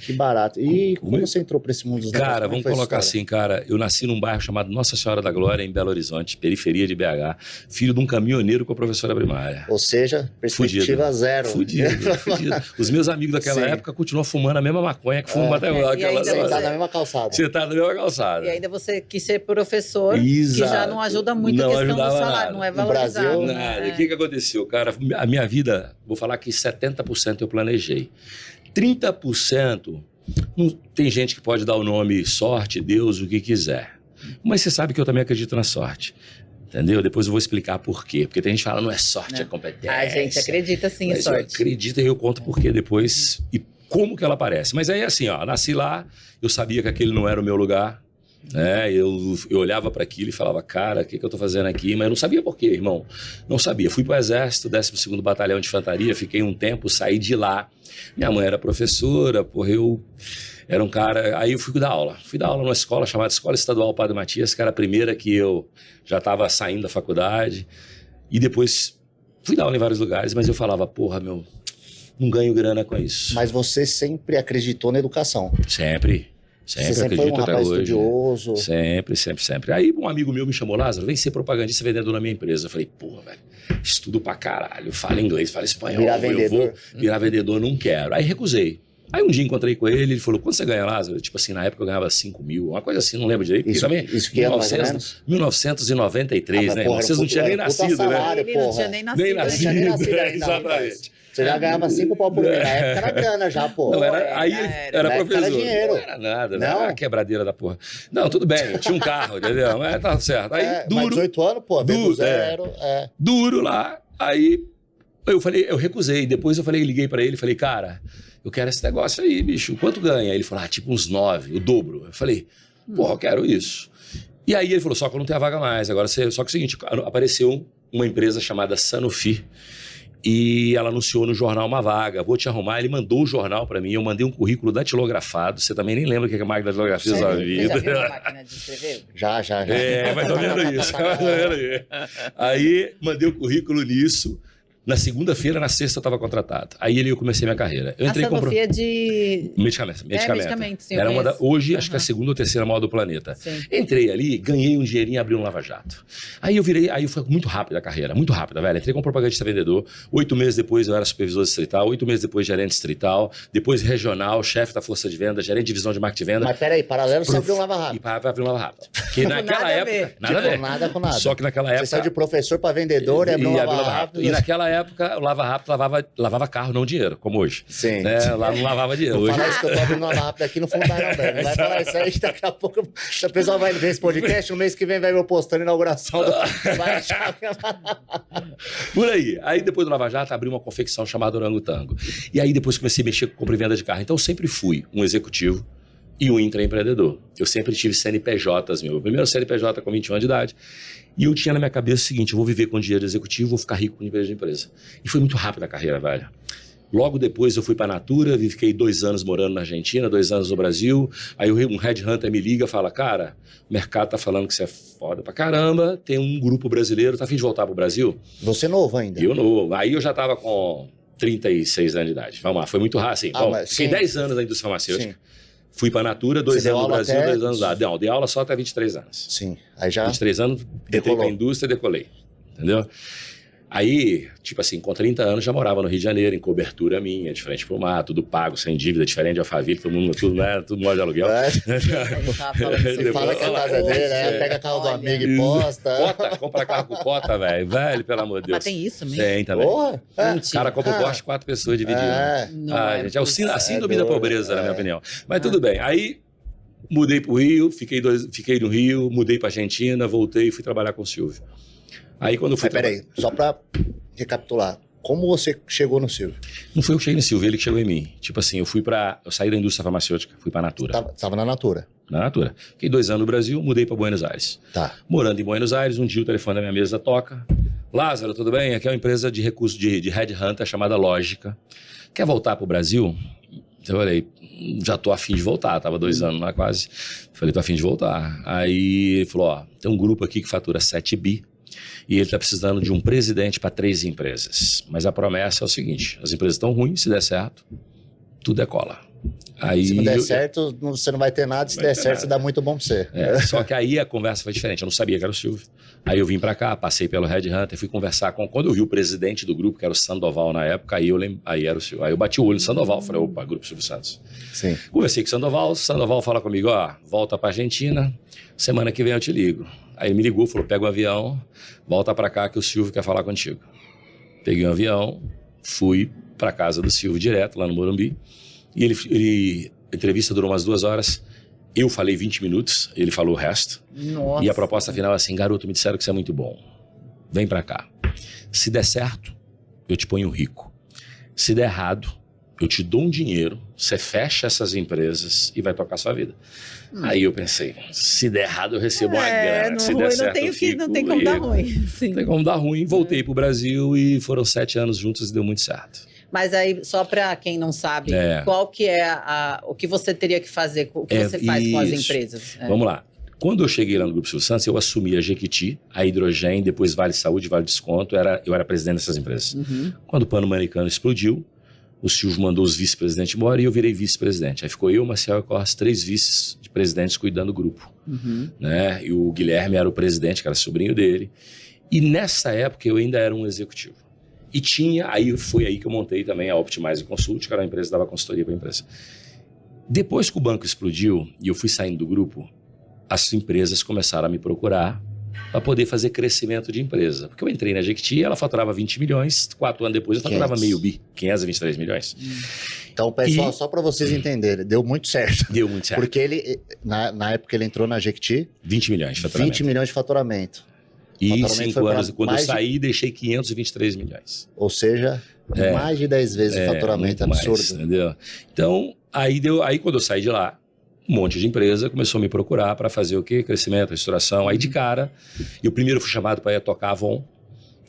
Que barato. E como você entrou para esse mundo dos negócios? Cara, vamos colocar assim, cara, eu nasci num bairro chamado Nossa Senhora da Glória, em Belo Horizonte, periferia de BH, filho de um caminhoneiro com a professora primária. Ou seja, perspectiva zero. Fudido. Os meus amigos daquela época continuam fumando a mesma maconha que fumam até agora. Sentado na mesma calçada. Sentado na mesma calçada. E ainda você quis ser professor, Exato. que já não ajuda muito a questão do salário, não é valorizado. Nada. O que aconteceu, cara? A minha vida, vou falar que 70% eu planejei. 30%, tem gente que pode dar o nome sorte, Deus, o que quiser. Mas você sabe que eu também acredito na sorte. Entendeu? Depois eu vou explicar por quê. Porque tem gente que fala, não é sorte, é competência. A gente acredita sim em sorte. Eu acredito e eu conto por quê depois e como que ela aparece. Mas aí assim, ó, nasci lá, eu sabia que aquele não era o meu lugar. Né? Eu olhava para aquilo e falava, cara, o que eu tô fazendo aqui? Mas eu não sabia por quê, irmão. Não sabia. Fui pro Exército, 12º Batalhão de Infantaria, fiquei um tempo, saí de lá. Minha mãe era professora, porra, eu era um cara... Aí eu fui dar aula. Fui dar aula numa escola chamada Escola Estadual Padre Matias, que era a primeira que eu já estava saindo da faculdade. E depois fui dar aula em vários lugares, mas eu falava, porra, meu, não ganho grana com isso. Mas você sempre acreditou na educação? Sempre. Você sempre foi um rapaz estudioso? Sempre. Aí um amigo meu me chamou, Lázaro, vem ser propagandista vendedor na minha empresa. Eu falei, porra, velho, estudo pra caralho, falo inglês, falo espanhol. Virar vendedor? Eu vou virar vendedor, não quero. Aí recusei. Aí um dia encontrei com ele, ele falou, quanto você ganha, Lázaro? Tipo assim, na época eu ganhava 5 mil, uma coisa assim, não lembro direito. Isso que é mais ou menos? 1993, né? Porra, vocês não tinham nem nascido, salário, né? Ele não tinha nem nascido. Nem nascido ainda, exatamente. Você já ganhava 5 pau por mês. Na época era grana já, pô. Não, aí era professor. Era dinheiro. Não era nada, não? Era a quebradeira da porra. Não, tudo bem, tinha um carro, entendeu? Mas tá certo. Aí, duro. Mas 18 anos, pô, duro, zero. Duro lá. Aí eu falei, eu recusei. Depois eu falei, liguei pra ele, falei, cara, eu quero esse negócio aí, bicho. Quanto ganha? Ele falou, tipo uns 9, o dobro. Eu falei, porra, eu quero isso. E aí ele falou, só que eu não tenho a vaga mais. Agora, só que é o seguinte, apareceu uma empresa chamada Sanofi. E ela anunciou no jornal uma vaga, vou te arrumar. Ele mandou o jornal pra mim, eu mandei um currículo datilografado. Você também nem lembra o que é a máquina datilografia da sua vida. Você já viu a máquina de escrever? Já. Mas tô vendo isso. Aí mandei o currículo nisso. Na segunda-feira, na sexta eu estava contratado. Aí eu comecei minha carreira. Eu entrei a Sanofi é de... Medicamento. Sim, era hoje, acho que é a segunda ou terceira maior do planeta. Sim. Entrei ali, ganhei um dinheirinho e abri um lava-jato. Aí foi muito rápida a carreira, muito rápida, velho. Entrei como propagandista vendedor. 8 meses depois eu era supervisor distrital, 8 meses depois gerente distrital, depois regional, chefe da força de venda, gerente de divisão de marketing de venda. Mas peraí, paralelo você abriu um lava-rápido. E para abrir um lava-rápido. Porque naquela época... Nada a ver. Nada com nada. Só que naquela época... Você saiu de professor para vendedor e abriu um lava-rápido. E naquela época, o lava-rápido lavava carro, não dinheiro, como hoje. Sim. Né? Lá não lavava dinheiro. Não fala isso que eu tô abrindo uma lava aqui no fundo da Arambé. Não vai falar isso aí, daqui a pouco o pessoal vai ver esse podcast, no mês que vem vai ver eu postando a inauguração. Vai achar que... Por aí. Aí depois do Lava Jato, abri uma confecção chamada Orangotango. E aí depois comecei a mexer com compra e venda de carro. Então eu sempre fui um executivo e um intraempreendedor. Eu sempre tive CNPJs, meu primeiro CNPJ com 21 anos de idade. E eu tinha na minha cabeça o seguinte, eu vou viver com dinheiro executivo, vou ficar rico com dinheiro de empresa. E foi muito rápido a carreira, velho. Logo depois eu fui para a Natura, fiquei 2 anos morando na Argentina, 2 anos no Brasil. Aí um headhunter me liga e fala, cara, o mercado tá falando que você é foda pra caramba, tem um grupo brasileiro, tá a fim de voltar pro Brasil? Você novo ainda? Eu novo. Aí eu já tava com 36 anos de idade. Vamos lá, foi muito rápido, assim. Fiquei 10 anos na indústria farmacêutica. Sim. Fui para a Natura, 2 anos no Brasil, 2 anos lá. Não, dei aula só até 23 anos. Sim, aí já... 23 anos, entrei para a indústria e decolei, entendeu? Aí, tipo assim, com 30 anos já morava no Rio de Janeiro, em cobertura minha, de frente pro mar, tudo pago, sem dívida, diferente de Alphaville, todo mundo, tudo, né, tudo mora de aluguel. Você fala que a casa dele, né? Pega carro do amigo e posta. Compra carro com cota, velho, pelo amor de Deus. Mas tem isso mesmo? Tem também. Porra, o cara compra o Porsche 4 pessoas dividindo. Gente, é a síndrome da pobreza, na minha opinião. Mas tudo bem, aí... Mudei pro Rio, fiquei no Rio, mudei pra Argentina, voltei e fui trabalhar com o Silvio. Aí quando eu fui... Peraí, só pra recapitular, como você chegou no Silvio? Não foi eu que cheguei no Silvio, ele que chegou em mim. Tipo assim, eu saí da indústria farmacêutica, fui pra Natura. Tava na Natura? Na Natura. Fiquei 2 anos no Brasil, mudei pra Buenos Aires. Tá. Morando em Buenos Aires, um dia o telefone da minha mesa toca. Lázaro, tudo bem? Aqui é uma empresa de recursos de headhunter chamada Lógica. Quer voltar pro Brasil? Eu falei, já tô afim de voltar, tava 2 anos lá quase. Falei, tô afim de voltar. Aí ele falou, ó, tem um grupo aqui que fatura 7 bi e ele tá precisando de um presidente para 3 empresas. Mas a promessa é o seguinte, as empresas estão ruins, se der certo, tudo decola. Aí Se não der eu- certo, você não vai ter nada. Se Vai der ter certo, nada. você dá muito bom pra você. Só que aí a conversa foi diferente, eu não sabia que era o Silvio. Aí eu vim pra cá, passei pelo Red Hunter, fui conversar com... Quando eu vi o presidente do grupo, que era o Sandoval na época, aí era o Silvio. Aí eu bati o olho no Sandoval, falei, opa, Grupo Silvio Santos. Sim. Conversei com o Sandoval fala comigo, ó, volta pra Argentina, semana que vem eu te ligo. Aí ele me ligou, falou, pega o avião, volta pra cá que o Silvio quer falar contigo. Peguei um avião, fui pra casa do Silvio direto, lá no Morumbi, e a entrevista durou umas 2 horas, eu falei 20 minutos, ele falou o resto, Nossa. e a proposta final é assim, garoto, me disseram que você é muito bom, vem pra cá. Se der certo, eu te ponho rico. Se der errado, eu te dou um dinheiro, você fecha essas empresas e vai tocar sua vida. Aí eu pensei, se der errado eu recebo uma grana, no se ruim, der certo não eu fico não tem como dar rico. ruim. Sim. Não tem como dar ruim, voltei pro Brasil e foram 7 anos juntos e deu muito certo. Mas aí, só para quem não sabe, É. qual que é o que você teria que fazer, o que você faz com as isso. empresas? É. Vamos lá. Quando eu cheguei lá no Grupo Silvio Santos, eu assumi a Jequiti, a Hidrogem, depois Vale Saúde, Vale Desconto, eu era presidente dessas empresas. Uhum. Quando o Pan-Americano explodiu, o Silvio mandou os vice-presidentes embora e eu virei vice-presidente. Aí ficou eu, Marcel e Corres, 3 vices de presidentes cuidando do grupo. Uhum. Né? E o Guilherme era o presidente, que era sobrinho dele. E nessa época eu ainda era um executivo. E foi aí que eu montei também a Optimize Consult, que era uma empresa que dava consultoria para a empresa. Depois que o banco explodiu e eu fui saindo do grupo, as empresas começaram a me procurar para poder fazer crescimento de empresa. Porque eu entrei na Jequiti, ela faturava 20 milhões, 4 anos depois eu faturava 500. meio bi, 523 milhões. Então, pessoal, E- só para vocês entenderem, deu muito certo. Deu muito certo. Porque ele, na época ele entrou na Jequiti, 20 milhões de faturamento. 20 milhões de faturamento. E em faturamento 5 foi pra anos, quando eu mais de- saí, deixei 523 milhões. Ou seja, mais de 10 vezes o faturamento. muito Absurdo. mais, entendeu? Então, aí quando eu saí de lá, um monte de empresa começou a me procurar para fazer o quê? Crescimento, restauração. Aí de cara, eu primeiro fui chamado para ir tocar a Avon.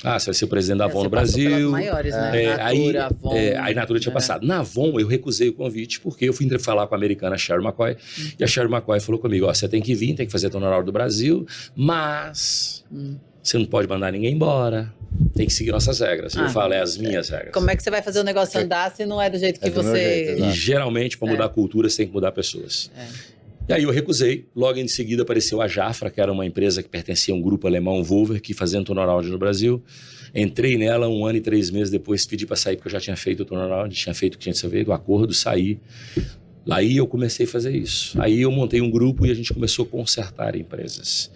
Ah, você vai ser o presidente da Avon Você no passou pelas Brasil. maiores, né? aí, Natura, Avon. aí Natura tinha passado. Na Avon, eu recusei o convite, porque eu fui falar com a americana Sherry McCoy, e a Sherry McCoy falou comigo, ó, você tem que vir, tem que fazer turnaround do Brasil, mas você não pode mandar ninguém embora, tem que seguir nossas regras. Eu falo, as minhas regras. Como é que você vai fazer o negócio andar se não é do jeito que É do meu você... jeito, E exato. geralmente, para mudar a cultura, você tem que mudar pessoas. E aí eu recusei. Logo em seguida apareceu a Jafra, que era uma empresa que pertencia a um grupo alemão, Volver, que fazia um turnaround no Brasil. Entrei nela 1 ano e 3 meses depois, pedi para sair, porque eu já tinha feito o turnaround, tinha feito o que tinha que ser feito, o acordo, saí. Aí eu comecei a fazer isso. Aí eu montei um grupo e a gente começou a consertar empresas.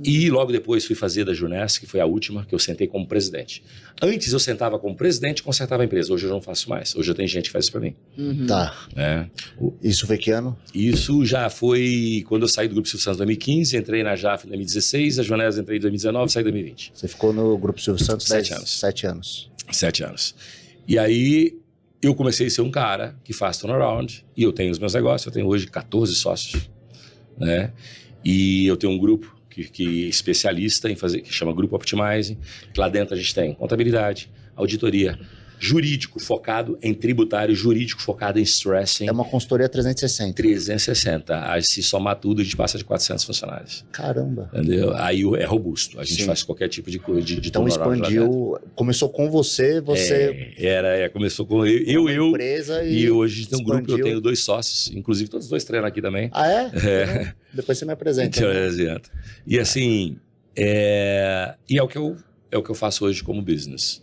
E logo depois fui fazer da Junesc, que foi a última, que eu sentei como presidente. Antes eu sentava como presidente e consertava a empresa. Hoje eu não faço mais. Hoje eu tenho gente que faz isso para mim. Tá. Né? Isso foi que ano? Isso já foi quando eu saí do Grupo Silvio Santos em 2015, entrei na JAF em 2016, a Junesc entrei em 2019, saí em 2020. Você ficou no Grupo Silvio Santos 7 anos. 7 anos. 7 anos. E aí eu comecei a ser um cara que faz turnaround e eu tenho os meus negócios, eu tenho hoje 14 sócios, né? E eu tenho um grupo que é especialista em fazer, que chama Grupo Optimizing, que lá dentro a gente tem contabilidade, auditoria, jurídico focado em tributário, jurídico focado em stressing, É uma consultoria 360. 360. Aí, se somar tudo, a gente passa de 400 funcionários. Caramba. Entendeu? Aí é robusto. A gente Sim. faz qualquer tipo de coisa. De Então turnaround lá dentro. expandiu. Começou com você Começou com eu empresa e hoje tem um grupo, eu expandiu. tenho 2 sócios, inclusive todos os 2 treinam aqui também. Ah, é? É. Depois você me apresenta. Então, né? adianta. E assim, e é o que eu faço hoje como business.